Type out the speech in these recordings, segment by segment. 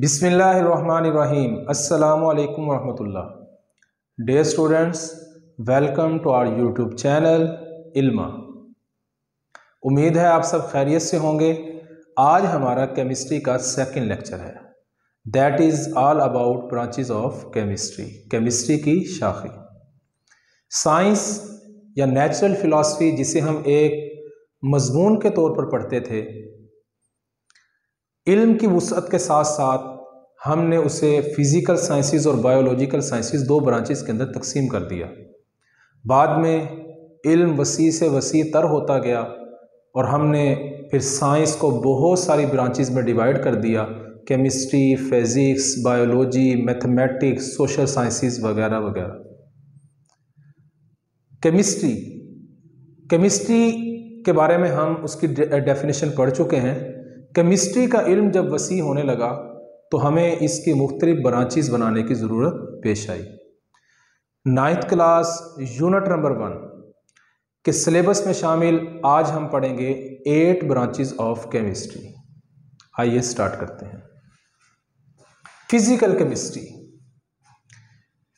बिस्मिल्लाहिर्रहमानिर्रहीम। अस्सलामु अलैकुम वरहमतुल्लाह। Dear students, welcome to our YouTube channel Ilma. उम्मीद है आप सब खैरियत से होंगे। आज हमारा केमिस्ट्री का सेकंड लेक्चर है, that is all about branches of chemistry, chemistry की शाखें। साइंस या नेचुरल फिलॉसफी, जिसे हम एक मजमून के तौर पर पढ़ते थे, इल्म की वुसअत के साथ साथ हमने उसे फिज़िकल साइंसेस और बायोलॉजिकल साइंसेस दो ब्रांचेस के अंदर तकसीम कर दिया। बाद में इल्म वसी से वसी तर होता गया और हमने फिर साइंस को बहुत सारी ब्रांचेस में डिवाइड कर दिया, chemistry, physics, biology, mathematics, social sciences वगैरह वगैरह। केमिस्ट्री के बारे में हम उसकी डेफिनेशन पढ़ चुके हैं। केमिस्ट्री का इल्म जब वसी होने लगा तो हमें इसकी मुख्तलिफ ब्रांचेस बनाने की ज़रूरत पेश आई। 9th क्लास यूनिट नंबर 1 के सिलेबस में शामिल आज हम पढ़ेंगे 8 ब्रांचेस ऑफ केमिस्ट्री। आइए स्टार्ट करते हैं। Physical chemistry.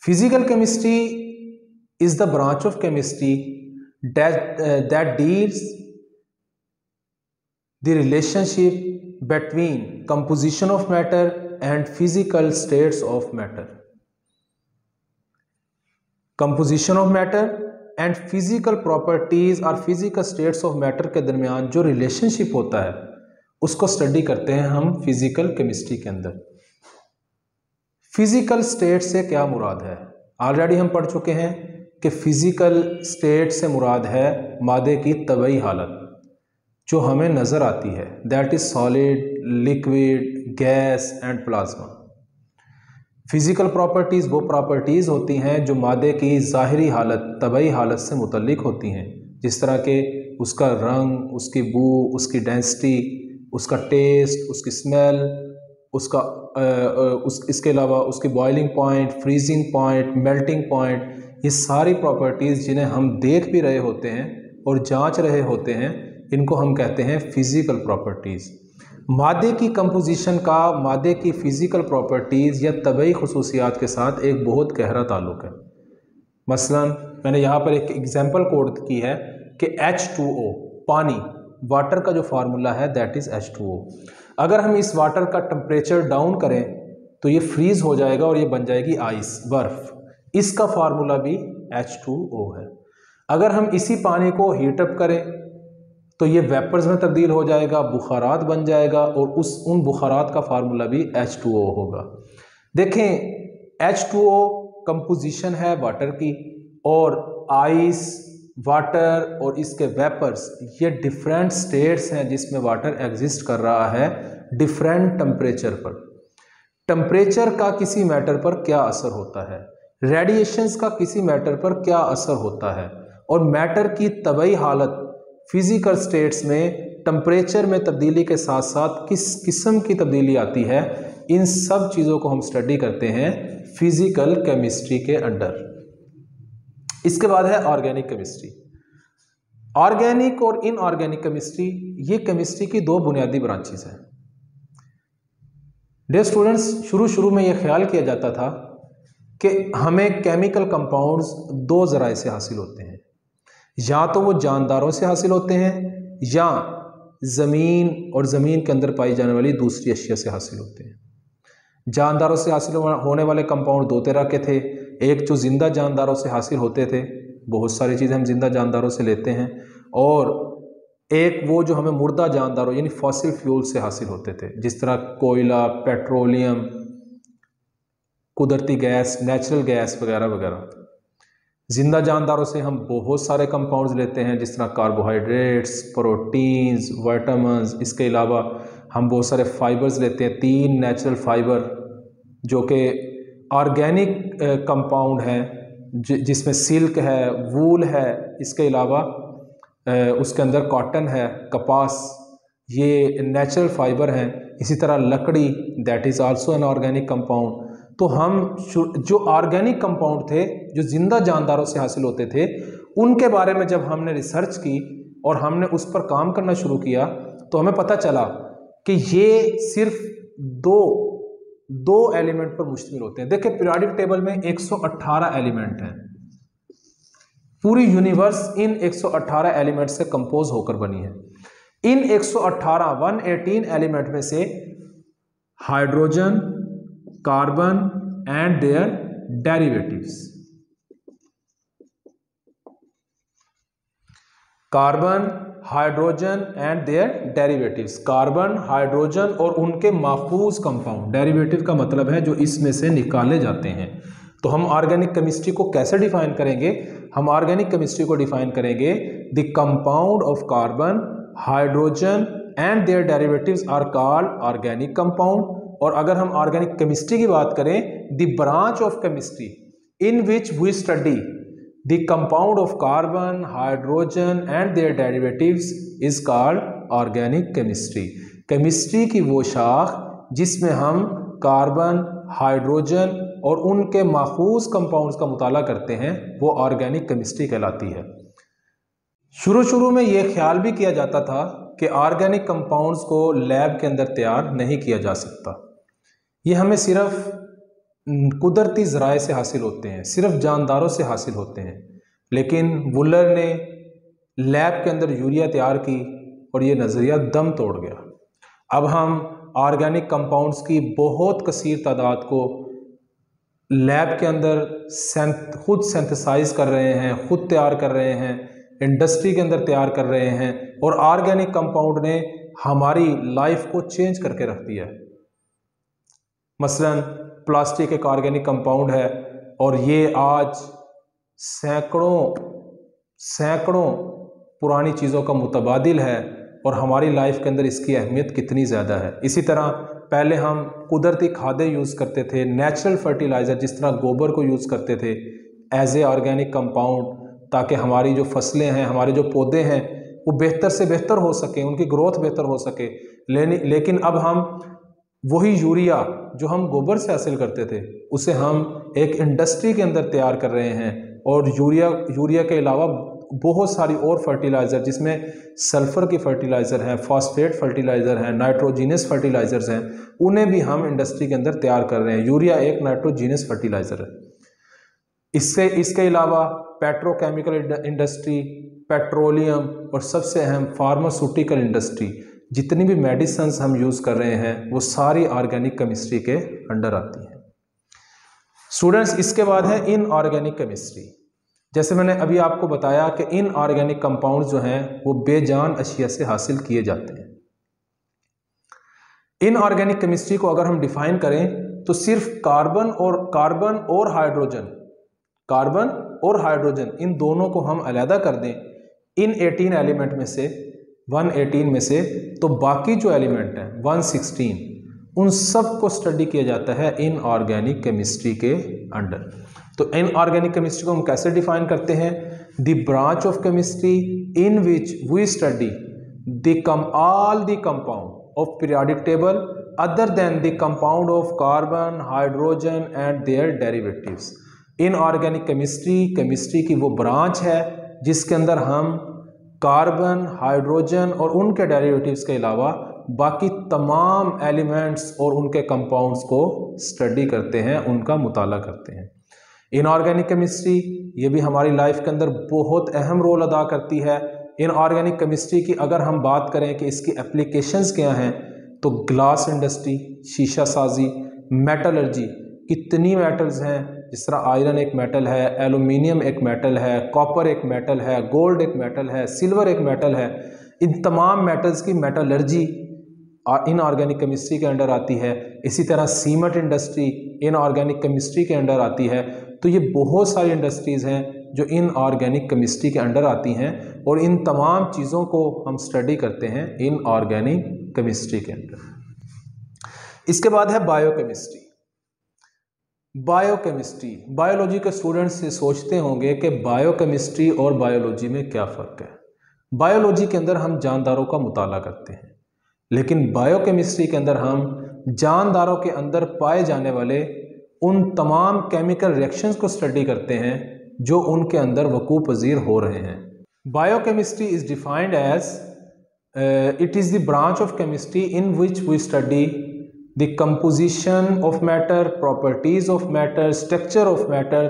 Physical chemistry is the branch of chemistry that deals the relationship between composition of matter and physical states of matter. Composition of matter and physical properties और physical states of matter के दरमियान जो relationship होता है उसको study करते हैं हम फिजिकल केमिस्ट्री के अंदर। फिजिकल स्टेट से क्या मुराद है? ऑलरेडी हम पढ़ चुके हैं कि फिजिकल स्टेट से मुराद है मादे की तबई हालत जो हमें नज़र आती है, that is solid, liquid, gas and plasma. Physical properties वो प्रॉपर्टीज़ होती हैं जो मादे की ज़ाहिरी हालत, तबई हालत से मुतल्लिक होती हैं, जिस तरह के उसका रंग, उसकी बू, उसकी डेंसिटी, उसका टेस्ट, उसकी स्मेल, इसके अलावा उसकी boiling point, freezing point, melting point, ये सारी प्रॉपर्टीज़ जिन्हें हम देख भी रहे होते हैं और जांच रहे होते हैं, इनको हम कहते हैं फिजिकल प्रॉपर्टीज़। मादे की कंपोजिशन का मादे की फ़िज़िकल प्रॉपर्टीज़ या तबई खसूसियात के साथ एक बहुत गहरा ताल्लुक़ है। मसलन मैंने यहाँ पर एक एग्जांपल कोट की है कि H2O, पानी, वाटर का जो फार्मूला है दैट इज़ H2O। अगर हम इस वाटर का टेम्परेचर डाउन करें तो ये फ्रीज़ हो जाएगा और ये बन जाएगी आइस, बर्फ़। इसका फार्मूला भी H2O है। अगर हम इसी पानी को हीटअप करें तो ये वेपर्स में तब्दील हो जाएगा, बुखारात बन जाएगा और उन बुखारात का फार्मूला भी H2O होगा। देखें, H2O कंपोजिशन है वाटर की, और आइस, वाटर और इसके वेपर्स ये डिफरेंट स्टेट्स हैं जिसमें वाटर एग्जिस्ट कर रहा है डिफरेंट टेम्परेचर पर। टेम्परेचर का किसी मैटर पर क्या असर होता है, रेडिएशंस का किसी मैटर पर क्या असर होता है, और मैटर की तबई हालत फिजिकल स्टेट्स में टेम्परेचर में तब्दीली के साथ साथ किस किस्म की तब्दीली आती है, इन सब चीज़ों को हम स्टडी करते हैं फिजिकल केमिस्ट्री के अंडर। इसके बाद है ऑर्गेनिक केमिस्ट्री। ऑर्गेनिक और इनऑर्गेनिक केमिस्ट्री, ये केमिस्ट्री की दो बुनियादी ब्रांचेस हैं। डियर स्टूडेंट्स, शुरू में यह ख्याल किया जाता था कि हमें केमिकल कंपाउंड्स दो ज़राए से हासिल होते हैं, या तो वो जानदारों से हासिल होते हैं या ज़मीन और ज़मीन के अंदर पाई जाने वाली दूसरी अशिया से हासिल होते हैं। जानदारों से हासिल होने वाले कंपाउंड दो तरह के थे, एक जो ज़िंदा जानदारों से हासिल होते थे, बहुत सारी चीज़ें हम ज़िंदा जानदारों से लेते हैं, और एक वो जो हमें मुर्दा जानदारों यानी फॉसिल फ्यूल से हासिल होते थे, जिस तरह कोयला, पेट्रोलियम, कुदरती गैस, नेचुरल गैस वगैरह वगैरह। जिंदा जानदारों से हम बहुत सारे कंपाउंड्स लेते हैं, जिस तरह कार्बोहाइड्रेट्स, प्रोटीन्स, विटामिन्स। इसके अलावा हम बहुत सारे फाइबर्स लेते हैं, 3 नेचुरल फाइबर जो कि ऑर्गेनिक कंपाउंड हैं, जिसमें सिल्क है, वूल है, इसके अलावा उसके अंदर कॉटन है, कपास, ये नेचुरल फाइबर हैं। इसी तरह लकड़ी, that is also an organic compound. तो हम जो ऑर्गेनिक कंपाउंड थे जो जिंदा जानदारों से हासिल होते थे, उनके बारे में जब हमने रिसर्च की और हमने उस पर काम करना शुरू किया तो हमें पता चला कि ये सिर्फ 2 दो एलिमेंट पर मुश्तमिल होते हैं। देखिए पीरियोडिक टेबल में 118 एलिमेंट हैं, पूरी यूनिवर्स इन 118 एलिमेंट से कंपोज होकर बनी है। इन 118 एलिमेंट में से hydrogen, carbon and their derivatives, carbon, hydrogen and their derivatives, carbon, hydrogen और उनके माखूज कंपाउंड, डेरिवेटिव का मतलब है जो इसमें से निकाले जाते हैं। तो हम ऑर्गेनिक केमिस्ट्री को कैसे डिफाइन करेंगे? हम ऑर्गेनिक केमिस्ट्री को डिफाइन करेंगे the compound of carbon, hydrogen and their derivatives are called organic compound. और अगर हम ऑर्गेनिक केमिस्ट्री की बात करें, the branch of chemistry in which we study the compound of carbon, hydrogen and their derivatives is called organic chemistry। Chemistry की वो शाख जिसमें हम कार्बन, हाइड्रोजन और उनके माखूज कंपाउंड्स का मुताला करते हैं वो ऑर्गेनिक केमिस्ट्री कहलाती है। शुरू में ये ख्याल भी किया जाता था कि ऑर्गेनिक कंपाउंड्स को लैब के अंदर तैयार नहीं किया जा सकता, ये हमें सिर्फ कुदरती ज़राए से हासिल होते हैं, सिर्फ जानदारों से हासिल होते हैं। लेकिन वुलर ने लैब के अंदर यूरिया तैयार की और ये नज़रिया दम तोड़ गया। अब हम ऑर्गेनिक कंपाउंड्स की बहुत कसीर तादाद को लैब के अंदर खुद सिंथेसाइज कर रहे हैं, खुद तैयार कर रहे हैं, इंडस्ट्री के अंदर तैयार कर रहे हैं और ऑर्गेनिक कंपाउंड ने हमारी लाइफ को चेंज करके रख दिया है। मसलन प्लास्टिक एक ऑर्गेनिक कंपाउंड है और ये आज सैकड़ों पुरानी चीज़ों का मुतबादिल है और हमारी लाइफ के अंदर इसकी अहमियत कितनी ज़्यादा है। इसी तरह पहले हम कुदरती खादें यूज़ करते थे, नेचुरल फर्टिलाइज़र जिस तरह गोबर को यूज़ करते थे एज ए ऑर्गेनिक कंपाउंड, ताकि हमारी जो फसलें हैं, हमारे जो पौधे हैं वो बेहतर से बेहतर हो सके, उनकी ग्रोथ बेहतर हो सके। लेकिन अब हम वही यूरिया जो हम गोबर से हासिल करते थे उसे हम एक इंडस्ट्री के अंदर तैयार कर रहे हैं और यूरिया के अलावा बहुत सारी और फर्टिलाइज़र जिसमें सल्फ़र की फर्टिलाइज़र हैं, फॉस्फेट फर्टिलाइज़र हैं, नाइट्रोजीनस फर्टिलाइज़र्स हैं, उन्हें भी हम इंडस्ट्री के अंदर तैयार कर रहे हैं। यूरिया एक नाइट्रोजीनस फर्टिलाइज़र है। इसके अलावा पेट्रोकेमिकल इंडस्ट्री, पेट्रोलियम और सबसे अहम फार्मास्यूटिकल इंडस्ट्री, जितनी भी मेडिसिन्स हम यूज़ कर रहे हैं वो सारी ऑर्गेनिक केमिस्ट्री के अंडर आती हैं। स्टूडेंट्स, इसके बाद है इनऑर्गेनिक केमिस्ट्री। जैसे मैंने अभी आपको बताया कि इनऑर्गेनिक कंपाउंड जो हैं वो बेजान अशिया से हासिल किए जाते हैं। इनऑर्गेनिक केमिस्ट्री को अगर हम डिफाइन करें तो सिर्फ कार्बन और हाइड्रोजन इन दोनों को हम अलहदा कर दें इन 18 एलिमेंट में से 118 में से, तो बाकी जो एलिमेंट हैं 116 उन सब को स्टडी किया जाता है इनऑर्गेनिक केमिस्ट्री के अंडर। तो इनऑर्गेनिक केमिस्ट्री को हम कैसे डिफाइन करते हैं? The branch of chemistry in which we study all the compound of periodic table other than the compound of carbon, hydrogen and their derivatives. Inorganic chemistry की वो branch है जिसके अंदर हम कार्बन, हाइड्रोजन और उनके डेरिवेटिव्स के अलावा बाकी तमाम एलिमेंट्स और उनके कंपाउंड्स को स्टडी करते हैं, उनका मुताला करते हैं। इनऑर्गेनिक केमिस्ट्री ये भी हमारी लाइफ के अंदर बहुत अहम रोल अदा करती है। इनऑर्गेनिक केमिस्ट्री की अगर हम बात करें कि इसकी एप्लीकेशंस क्या हैं, तो ग्लास इंडस्ट्री, शीशा साजी, मेटलर्जी, कितनी मेटल्स हैं, जिस तरह आयरन एक मेटल है, एल्यूमिनियम एक मेटल है, कॉपर एक मेटल है, गोल्ड एक मेटल है, सिल्वर एक मेटल है। इन तमाम मेटल्स की मेटलर्जी इनऑर्गेनिक केमिस्ट्री के अंडर आती है। इसी तरह सीमेंट इंडस्ट्री इनऑर्गेनिक केमिस्ट्री के अंडर आती है। तो ये बहुत सारी इंडस्ट्रीज़ हैं जो इनऑर्गेनिक केमिस्ट्री के अंडर आती हैं और इन तमाम चीज़ों को हम स्टडी करते हैं इनऑर्गेनिक केमिस्ट्री के अंडर। इसके बाद है बायोकेमिस्ट्री। बायोलॉजी के स्टूडेंट्स से सोचते होंगे कि बायोकेमिस्ट्री और बायोलॉजी में क्या फ़र्क है। बायोलॉजी के अंदर हम जानदारों का मुताला करते हैं, लेकिन बायोकेमिस्ट्री के अंदर हम जानदारों के अंदर पाए जाने वाले उन तमाम केमिकल रिएक्शंस को स्टडी करते हैं जो उनके अंदर वकूअ पज़ीर हो रहे हैं। Biochemistry is defined as it is the branch of chemistry in which we study the composition of matter, properties of matter, structure of matter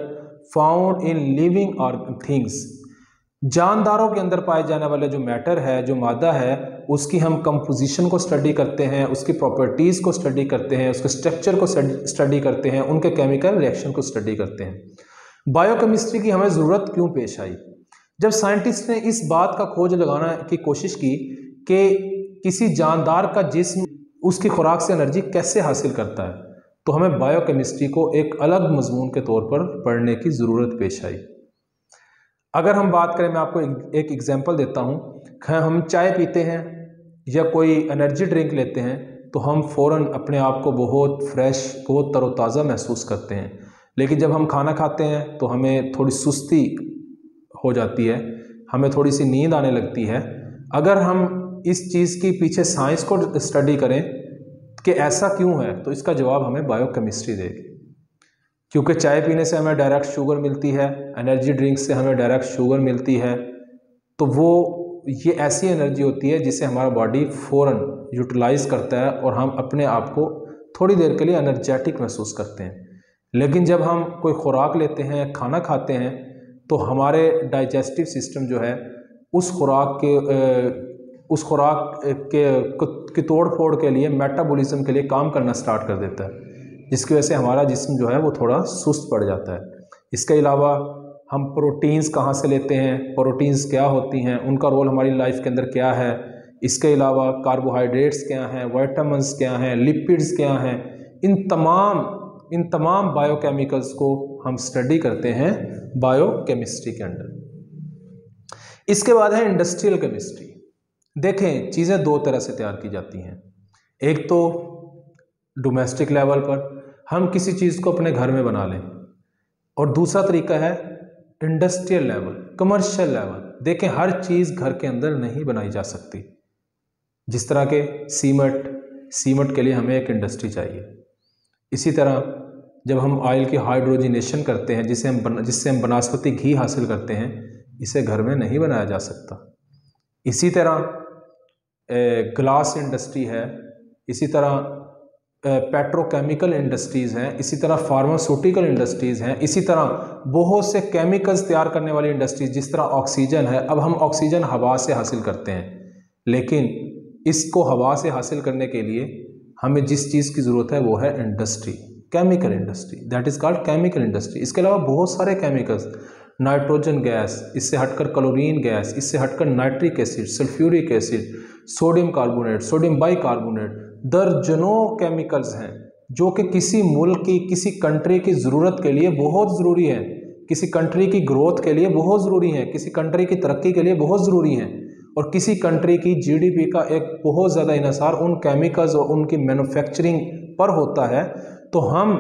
found in living और थिंग्स। जानदारों के अंदर पाए जाने वाले जो मैटर है, जो मादा है, उसकी हम कंपोजिशन को स्टडी करते हैं, उसकी प्रॉपर्टीज़ को स्टडी करते हैं, उसके स्ट्रक्चर को स्टडी करते हैं, उनके केमिकल रिएक्शन को स्टडी करते हैं। बायोकेमिस्ट्री की हमें ज़रूरत क्यों पेश आई? जब साइंटिस्ट ने इस बात का खोज लगाना की कोशिश की कि किसी जानदार का जिस्म उसकी खुराक से एनर्जी कैसे हासिल करता है, तो हमें बायोकेमिस्ट्री को एक अलग मजमून के तौर पर पढ़ने की ज़रूरत पेश आई। अगर हम बात करें, मैं आपको एक एग्जांपल देता हूँ। हम चाय पीते हैं या कोई एनर्जी ड्रिंक लेते हैं तो हम फ़ौरन अपने आप को बहुत फ्रेश, बहुत तरोताज़ा महसूस करते हैं, लेकिन जब हम खाना खाते हैं तो हमें थोड़ी सुस्ती हो जाती है, हमें थोड़ी सी नींद आने लगती है। अगर हम इस चीज़ की पीछे साइंस को स्टडी करें कि ऐसा क्यों है, तो इसका जवाब हमें बायोकेमिस्ट्री देगी। क्योंकि चाय पीने से हमें डायरेक्ट शुगर मिलती है, एनर्जी ड्रिंक से हमें डायरेक्ट शुगर मिलती है, तो ये ऐसी एनर्जी होती है जिसे हमारा बॉडी फ़ौरन यूटिलाइज़ करता है और हम अपने आप को थोड़ी देर के लिए एनर्जेटिक महसूस करते हैं। लेकिन जब हम कोई खुराक लेते हैं, खाना खाते हैं, तो हमारे डाइजेस्टिव सिस्टम जो है उस खुराक की तोड़ फोड़ के लिए, मेटाबॉलिज्म के लिए काम करना स्टार्ट कर देता है, जिसकी वजह से हमारा जिस्म जो है वो थोड़ा सुस्त पड़ जाता है। इसके अलावा हम प्रोटीन्स कहाँ से लेते हैं, प्रोटीन्स क्या होती हैं, उनका रोल हमारी लाइफ के अंदर क्या है, इसके अलावा कार्बोहाइड्रेट्स क्या हैं, विटामिन्स क्या हैं, लिपिड्स क्या हैं, इन तमाम बायोकेमिकल्स को हम स्टडी करते हैं बायोकेमिस्ट्री के अंदर। इसके बाद है इंडस्ट्रियल केमिस्ट्री। देखें, चीज़ें दो तरह से तैयार की जाती हैं। एक तो डोमेस्टिक लेवल पर हम किसी चीज़ को अपने घर में बना लें, और दूसरा तरीका है इंडस्ट्रियल लेवल, कमर्शियल लेवल। देखें, हर चीज़ घर के अंदर नहीं बनाई जा सकती। जिस तरह के सीमेंट के लिए हमें एक इंडस्ट्री चाहिए। इसी तरह जब हम ऑयल की हाइड्रोजिनेशन करते हैं, जिससे हम वनस्पति घी हासिल करते हैं, इसे घर में नहीं बनाया जा सकता। इसी तरह ग्लास इंडस्ट्री है, इसी तरह पेट्रोकेमिकल इंडस्ट्रीज़ हैं, इसी तरह फार्मास्यूटिकल इंडस्ट्रीज़ हैं, इसी तरह बहुत से केमिकल्स तैयार करने वाली इंडस्ट्रीज, जिस तरह ऑक्सीजन है। अब हम ऑक्सीजन हवा से हासिल करते हैं, लेकिन इसको हवा से हासिल करने के लिए हमें जिस चीज़ की ज़रूरत है वो है industry, chemical industry, that is called chemical industry. इसके अलावा बहुत सारे केमिकल्स, नाइट्रोजन गैस, इससे हटकर क्लोरीन गैस, इससे हटकर nitric acid, sulphuric acid, sodium carbonate, sodium bicarbonate, दर्जनों केमिकल्स हैं जो कि किसी मुल्क की, किसी कंट्री की ज़रूरत के लिए बहुत ज़रूरी है, किसी कंट्री की ग्रोथ के लिए बहुत ज़रूरी है, किसी कंट्री की तरक्की के लिए बहुत ज़रूरी हैं, और किसी कंट्री की जीडीपी का एक बहुत ज़्यादा इन्हिसार उन केमिकल्स और उनकी मैन्युफैक्चरिंग पर होता है। तो हम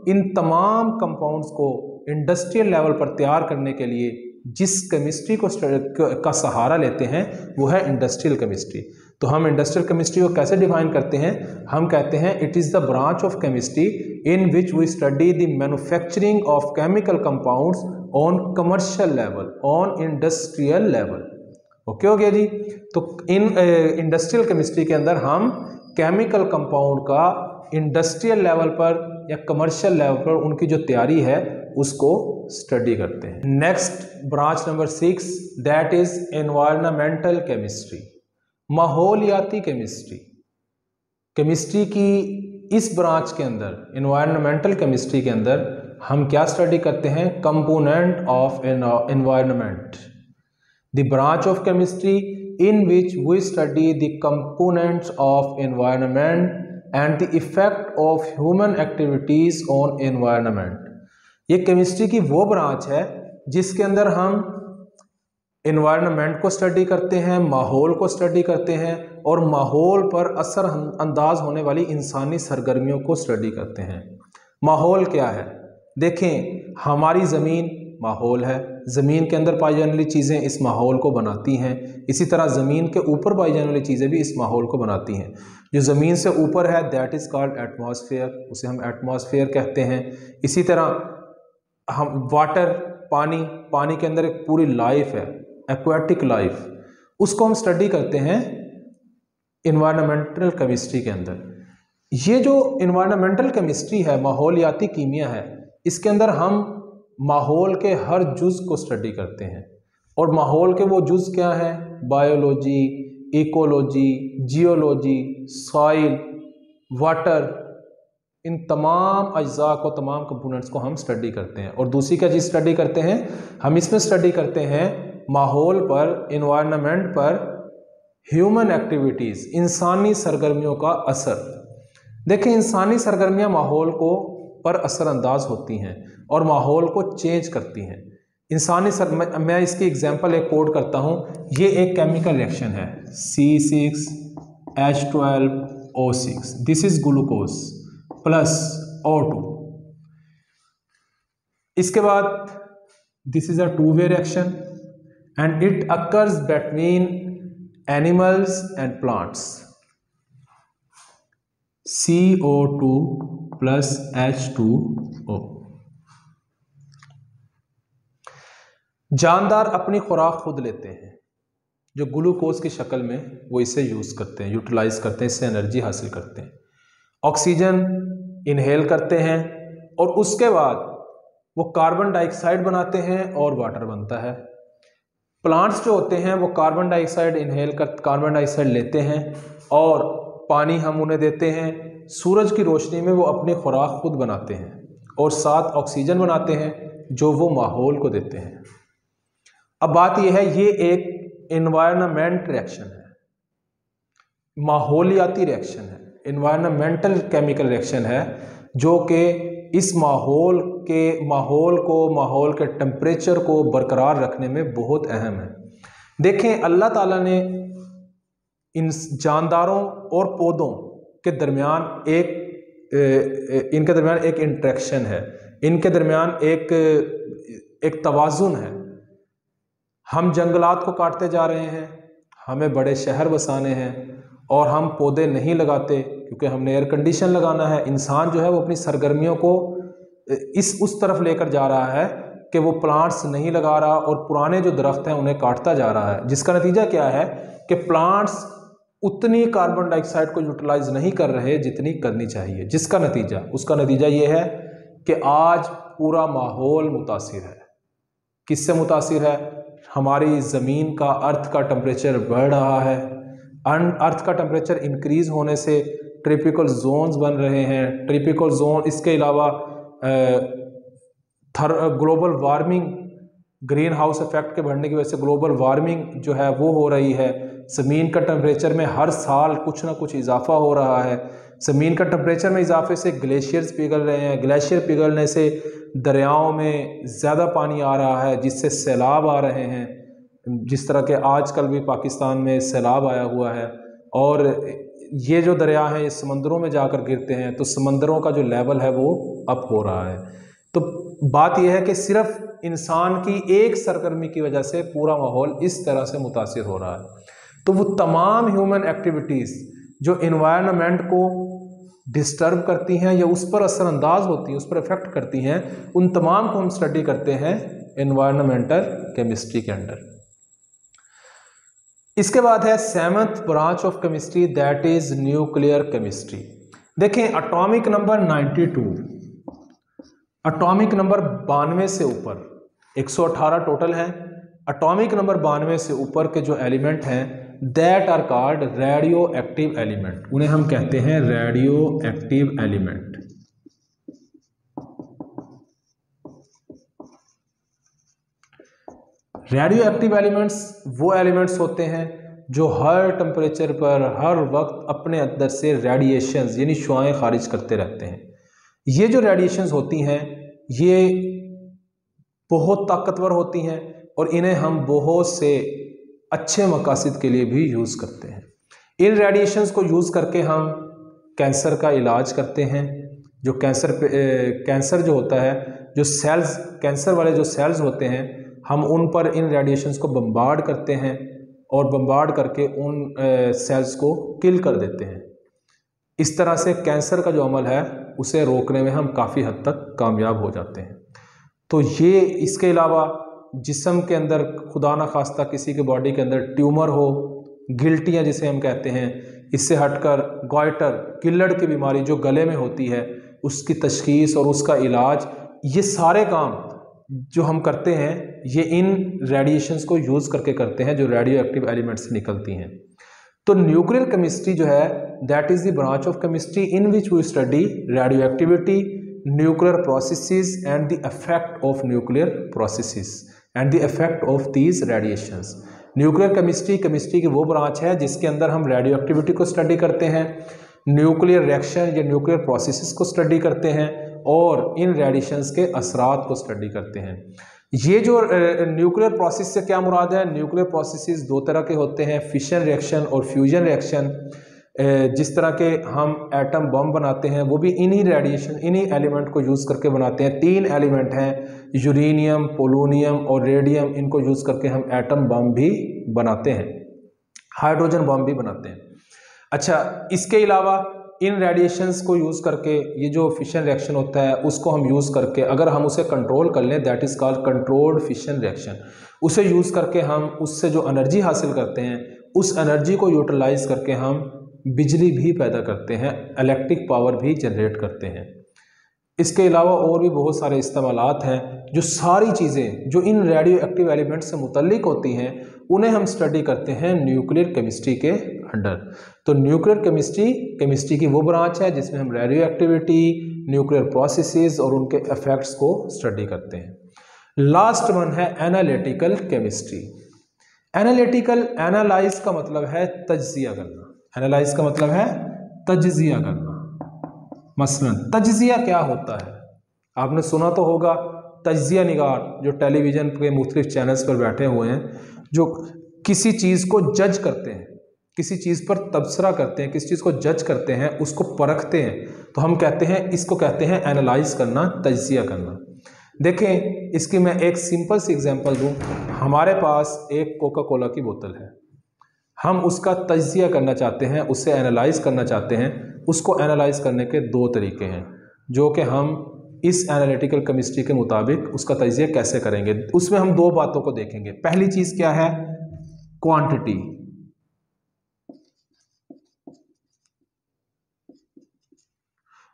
इन तमाम कंपाउंड्स को इंडस्ट्रियल लेवल पर तैयार करने के लिए जिस केमिस्ट्री का सहारा लेते हैं वो है इंडस्ट्रियल केमिस्ट्री। तो हम इंडस्ट्रियल केमिस्ट्री को कैसे डिफाइन करते हैं? हम कहते हैं it is the branch of chemistry in which we study the manufacturing of chemical compounds on commercial level, on industrial level. Okay हो गया जी। तो इन इंडस्ट्रियल केमिस्ट्री के अंदर हम केमिकल कंपाउंड का इंडस्ट्रियल लेवल पर या कमर्शियल लेवल पर उनकी जो तैयारी है उसको स्टडी करते हैं। Next branch number 6, that is environmental chemistry, माहौलियाती केमिस्ट्री। केमिस्ट्री की इस ब्रांच के अंदर, एनवायरमेंटल केमिस्ट्री के अंदर हम क्या स्टडी करते हैं? Component of environment, the branch of chemistry in which we study the components of environment and the effect of human activities on environment। ये केमिस्ट्री की वो ब्रांच है जिसके अंदर हम एनवायरनमेंट को स्टडी करते हैं, माहौल को स्टडी करते हैं, और माहौल पर असर अंदाज होने वाली इंसानी सरगर्मियों को स्टडी करते हैं। माहौल क्या है? देखें, हमारी ज़मीन माहौल है, ज़मीन के अंदर पाई जाने वाली चीज़ें इस माहौल को बनाती हैं। इसी तरह ज़मीन के ऊपर पाई जाने वाली चीज़ें भी इस माहौल को बनाती हैं। जो ज़मीन से ऊपर है दैट इज़ कॉल्ड एटमॉस्फेयर, उसे हम एटमॉस्फेयर कहते हैं। इसी तरह हम वाटर, पानी के अंदर एक पूरी लाइफ है, एक्वाटिक लाइफ, उसको हम स्टडी करते हैं इन्वायरमेंटल केमिस्ट्री के अंदर। ये जो इन्वायरमेंटल केमिस्ट्री है, माहौलियाती कीमिया है, इसके अंदर हम माहौल के हर जुज़ को स्टडी करते हैं। और माहौल के वो जुज़ क्या हैं? Biology, ecology, geology, soil, water, इन तमाम अज्जा को, तमाम कंपोनेंट्स को हम स्टडी करते हैं। और दूसरी क्या चीज़ स्टडी करते हैं? हम इसमें स्टडी करते हैं माहौल पर, इन्वायरमेंट पर ह्यूमन एक्टिविटीज़, इंसानी सरगर्मियों का असर। देखिए, इंसानी सरगर्मियाँ माहौल को पर असरअंदाज होती हैं और माहौल को चेंज करती हैं। मैं इसकी एग्जांपल एक कोड करता हूँ। ये एक केमिकल रिएक्शन है, C6H12O6, this is glucose plus O2। इसके बाद this is a two way reaction and it occurs between animals and plants. CO2 plus H2O। जानदार अपनी खुराक खुद लेते हैं, जो ग्लूकोज की शक्ल में वो इसे यूज़ करते हैं, यूटिलाइज करते हैं, इससे एनर्जी हासिल करते हैं। ऑक्सीजन इनहेल करते हैं और उसके बाद वो कार्बन डाइऑक्साइड बनाते हैं और वाटर बनता है। प्लांट्स जो होते हैं वो कार्बन डाइऑक्साइड लेते हैं और पानी हम उन्हें देते हैं। सूरज की रोशनी में वो अपनी खुराक खुद बनाते हैं और साथ ऑक्सीजन बनाते हैं जो वो माहौल को देते हैं। अब बात यह है, ये एक एनवायरनमेंट रिएक्शन है, माहौलियाती रिएक्शन है, एनवायरनमेंटल केमिकल रिएक्शन है, जो कि इस माहौल के टेम्परेचर को बरकरार रखने में बहुत अहम है। देखें, अल्लाह ताला ने इन जानदारों और पौधों के दरमियान इनके दरमियान एक इंटरेक्शन है, इनके दरमियान एक तवाज़ुन है। हम जंगलात को काटते जा रहे हैं, हमें बड़े शहर बसाने हैं और हम पौधे नहीं लगाते क्योंकि हमने एयर कंडीशन लगाना है। इंसान जो है वो अपनी सरगर्मियों को उस तरफ लेकर जा रहा है कि वो प्लांट्स नहीं लगा रहा और पुराने जो दरख्त हैं उन्हें काटता जा रहा है, जिसका नतीजा क्या है कि प्लांट्स उतनी कार्बन डाइऑक्साइड को यूटिलाइज नहीं कर रहे जितनी करनी चाहिए। उसका नतीजा ये है कि आज पूरा माहौल मुतासिर है। किससे मुतासिर है? हमारी ज़मीन का, अर्थ का टेम्परेचर बढ़ रहा है। अर्थ का टेम्परेचर इंक्रीज़ होने से ट्रॉपिकल जोन्स बन रहे हैं। ट्रॉपिकल जोन, इसके अलावा global warming, green house effect के बढ़ने की वजह से ग्लोबल वार्मिंग जो है वो हो रही है। ज़मीन का टेम्परेचर में हर साल कुछ ना कुछ इजाफा हो रहा है। ज़मीन का टेम्परेचर में इजाफे से ग्लेशियर्स पिघल रहे हैं। ग्लेशियर पिघलने से दरियाओं में ज़्यादा पानी आ रहा है, जिससे सैलाब आ रहे हैं। जिस तरह के आजकल भी पाकिस्तान में सैलाब आया हुआ है और ये जो दरिया हैं ये समंदरों में जाकर गिरते हैं, तो समंदरों का जो लेवल है वो अप हो रहा है। तो बात यह है कि सिर्फ इंसान की एक सरगर्मी की वजह से पूरा माहौल इस तरह से मुतासिर हो रहा है। तो वो तमाम ह्यूमन एक्टिविटीज़ जो इन्वायरमेंट को डिस्टर्ब करती हैं या उस पर असरअंदाज होती हैं, उस पर इफेक्ट करती हैं, उन तमाम को हम स्टडी करते हैं एनवायरनमेंटल केमिस्ट्री के अंडर। इसके बाद है 7th branch of chemistry, that is nuclear chemistry. देखें, एटॉमिक नंबर 92, एटॉमिक नंबर 92 से ऊपर, 118 टोटल हैं। एटॉमिक नंबर 92 से ऊपर के जो एलिमेंट हैं, that are called radioactive element. उन्हें हम कहते हैं radioactive element. Radioactive elements वो एलिमेंट्स होते हैं जो हर टेम्परेचर पर हर वक्त अपने अंदर से रेडिएशंस यानी शुआएं खारिज करते रहते हैं। ये जो रेडिएशंस होती हैं ये बहुत ताकतवर होती हैं और इन्हें हम बहुत से अच्छे मकासद के लिए भी यूज़ करते हैं। इन रेडिएशंस को यूज़ करके हम कैंसर का इलाज करते हैं। जो कैंसर जो होता है, जो सेल्स, कैंसर वाले जो सेल्स होते हैं, हम उन पर इन रेडिएशंस को बम्बार्ड करते हैं और बम्बार्ड करके उन सेल्स को किल कर देते हैं। इस तरह से कैंसर का जो अमल है उसे रोकने में हम काफ़ी हद तक कामयाब हो जाते हैं। तो ये, इसके अलावा जिस्म के अंदर खुदा न खास्ता किसी के बॉडी के अंदर ट्यूमर हो, गिल्टियाँ जिसे हम कहते हैं, इससे हटकर गॉइटर, किल्लड़ की बीमारी जो गले में होती है, उसकी तशखीस और उसका इलाज, ये सारे काम जो हम करते हैं ये इन रेडिएशंस को यूज़ करके करते हैं जो रेडियो एक्टिव एलिमेंट्स से निकलती हैं। तो न्यूक्लियर केमिस्ट्री जो है that is the branch of chemistry in which we study radioactivity, nuclear processes and the effect of nuclear processes and the effect of these radiations. Nuclear chemistry की वो branch है जिसके अंदर हम radio activity को study करते हैं, nuclear reaction या न्यूक्लियर प्रोसेसेस को स्टडी करते हैं और इन रेडिएशंस के असरात को स्टडी करते हैं। ये जो न्यूक्लियर प्रोसेस से क्या मुराद है, न्यूक्लियर प्रोसेसेस दो तरह के होते हैं, फिशन रिएक्शन और फ्यूजन रिएक्शन। जिस तरह के हम एटम बम बनाते हैं वो भी इन्हीं रेडिएशन, इन्हीं एलिमेंट को यूज़ करके बनाते हैं। 3 एलिमेंट हैं, यूरेनियम, पोलोनियम और रेडियम, इनको यूज़ करके हम एटम बम भी बनाते हैं, हाइड्रोजन बम भी बनाते हैं। अच्छा, इसके अलावा इन रेडिएशंस को यूज़ करके ये जो फिशन रिएक्शन होता है उसको हम यूज़ करके अगर हम उसे कंट्रोल कर लें, that is called controlled fission reaction. उसे यूज़ करके हम उससे जो एनर्जी हासिल करते हैं उस एनर्जी को यूटिलाइज करके हम बिजली भी पैदा करते हैं, इलेक्ट्रिक पावर भी जनरेट करते हैं। इसके अलावा और भी बहुत सारे इस्तेमालात हैं। जो सारी चीज़ें जो इन रेडियो एक्टिव एलिमेंट से मुतल्लिक होती हैं उन्हें हम स्टडी करते हैं न्यूक्लियर केमिस्ट्री के अंडर। तो न्यूक्लियर केमिस्ट्री की वो ब्रांच है जिसमें हम रेडियो एक्टिविटी, न्यूक्लियर प्रोसेसेस और उनके इफेक्ट्स को स्टडी करते हैं। लास्ट वन है एनालिटिकल केमिस्ट्री। एनालिटिकल, एनालाइज का मतलब है तज्जिया करना, एनालाइज का मतलब है तज्जिया करना। मसलन तज्जिया क्या होता है, आपने सुना तो होगा, तज्जिया निगार जो टेलीविज़न के मुख्तलिफ चैनल्स पर बैठे हुए हैं, जो किसी चीज़ को जज करते हैं, किसी चीज़ पर तबसरा करते हैं, किसी चीज़ को जज करते हैं, उसको परखते हैं, तो हम कहते हैं, इसको कहते हैं एनालाइज करना, तज्जिया करना। देखें, इसकी मैं एक सिंपल सी एग्जांपल दूं। हमारे पास एक कोका कोला की बोतल है, हम उसका तज्जिया करना चाहते हैं, उससे एनालाइज करना चाहते हैं। उसको एनालाइज करने के 2 तरीके हैं जो कि हम इस एनालिटिकल केमिस्ट्री के मुताबिक उसका तज्जिया कैसे करेंगे। उसमें हम 2 बातों को देखेंगे। पहली चीज़ क्या है, क्वांटिटी।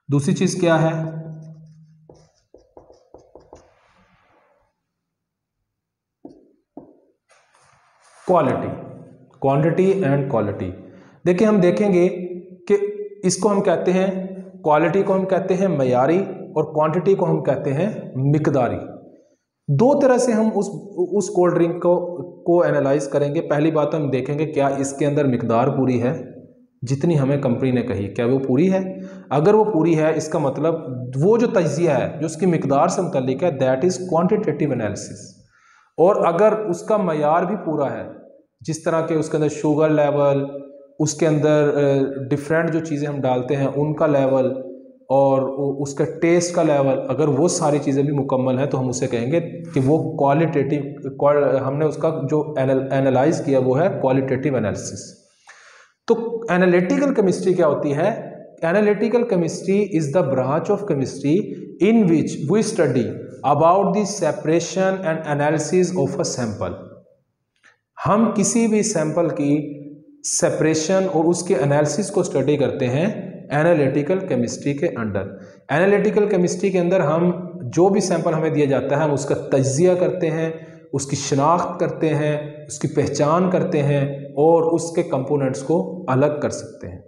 दूसरी चीज़ क्या है, क्वालिटी। Quantity and quality. देखिए, हम देखेंगे कि इसको हम कहते हैं, क्वालिटी को हम कहते हैं मयारी और क्वांटिटी को हम कहते हैं मिकदारी। 2 तरह से हम उस कोल्ड ड्रिंक को एनालाइज करेंगे। पहली बात हम देखेंगे क्या इसके अंदर मिकदार पूरी है, जितनी हमें कंपनी ने कही, क्या वो पूरी है। अगर वो पूरी है, इसका मतलब वो जो तज्जिया है जो उसकी मिकदार से मुतल्लिक है, दैट इज़ क्वांटिटेटिव एनालिसिस। और अगर उसका मयार भी पूरा है, जिस तरह के उसके अंदर शुगर लेवल, उसके अंदर डिफरेंट जो चीज़ें हम डालते हैं उनका लेवल और उसका टेस्ट का लेवल, अगर वो सारी चीज़ें भी मुकम्मल हैं तो हम उसे कहेंगे कि वो क्वालिटेटिव, हमने उसका जो एनालाइज किया वो है क्वालिटेटिव एनालिसिस। तो एनालिटिकल केमिस्ट्री क्या होती है, analytical chemistry is the branch of chemistry in which we study about the separation and analysis of a sample. हम किसी भी सैंपल की सेपरेशन और उसके एनालिसिस को स्टडी करते हैं एनालिटिकल केमिस्ट्री के अंडर। एनालिटिकल केमिस्ट्री के अंदर हम जो भी सैंपल हमें दिया जाता है हम उसका तज्जिया करते हैं, उसकी शनाख्त करते हैं, उसकी पहचान करते हैं और उसके कंपोनेंट्स को अलग कर सकते हैं।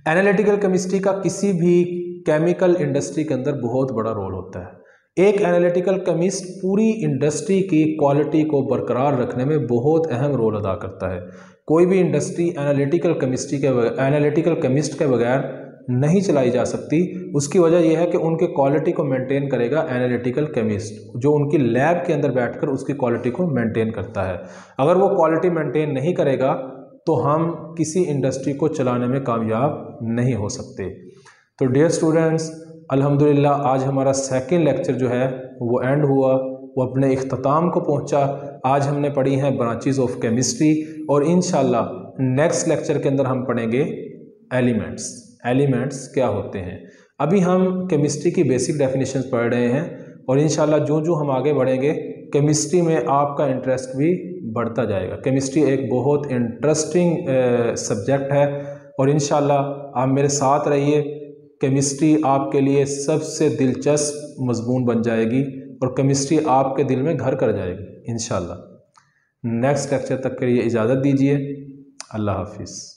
एनालिटिकल केमिस्ट्री का किसी भी केमिकल इंडस्ट्री के अंदर बहुत बड़ा रोल होता है। एक एनालिटिकल केमिस्ट पूरी इंडस्ट्री की क्वालिटी को बरकरार रखने में बहुत अहम रोल अदा करता है। कोई भी इंडस्ट्री एनालिटिकल केमिस्ट के बगैर नहीं चलाई जा सकती। उसकी वजह यह है कि उनके क्वालिटी को मेंटेन करेगा एनालिटिकल केमिस्ट, जो उनकी लैब के अंदर बैठकर उसकी क्वालिटी को मेंटेन करता है। अगर वो क्वालिटी मेंटेन नहीं करेगा तो हम किसी इंडस्ट्री को चलाने में कामयाब नहीं हो सकते। तो डियर स्टूडेंट्स, अल्हम्दुलिल्लाह आज हमारा 2nd लेक्चर जो है वो एंड हुआ, वो अपने इख्तिताम को पहुंचा। आज हमने पढ़ी हैं ब्रांचेस ऑफ केमिस्ट्री और इंशाल्लाह नेक्स्ट लेक्चर के अंदर हम पढ़ेंगे एलिमेंट्स क्या होते हैं। अभी हम केमिस्ट्री की बेसिक डेफिनेशंस पढ़ रहे हैं और इंशाल्लाह जो हम आगे बढ़ेंगे केमिस्ट्री में आपका इंटरेस्ट भी बढ़ता जाएगा। केमिस्ट्री एक बहुत इंटरेस्टिंग सब्जेक्ट है और इंशाल्लाह आप मेरे साथ रहिए, केमिस्ट्री आपके लिए सबसे दिलचस्प मज़मून बन जाएगी और केमिस्ट्री आपके दिल में घर कर जाएगी इंशाल्लाह। नेक्स्ट लेक्चर तक के लिए इजाज़त दीजिए। अल्लाह हाफिज़।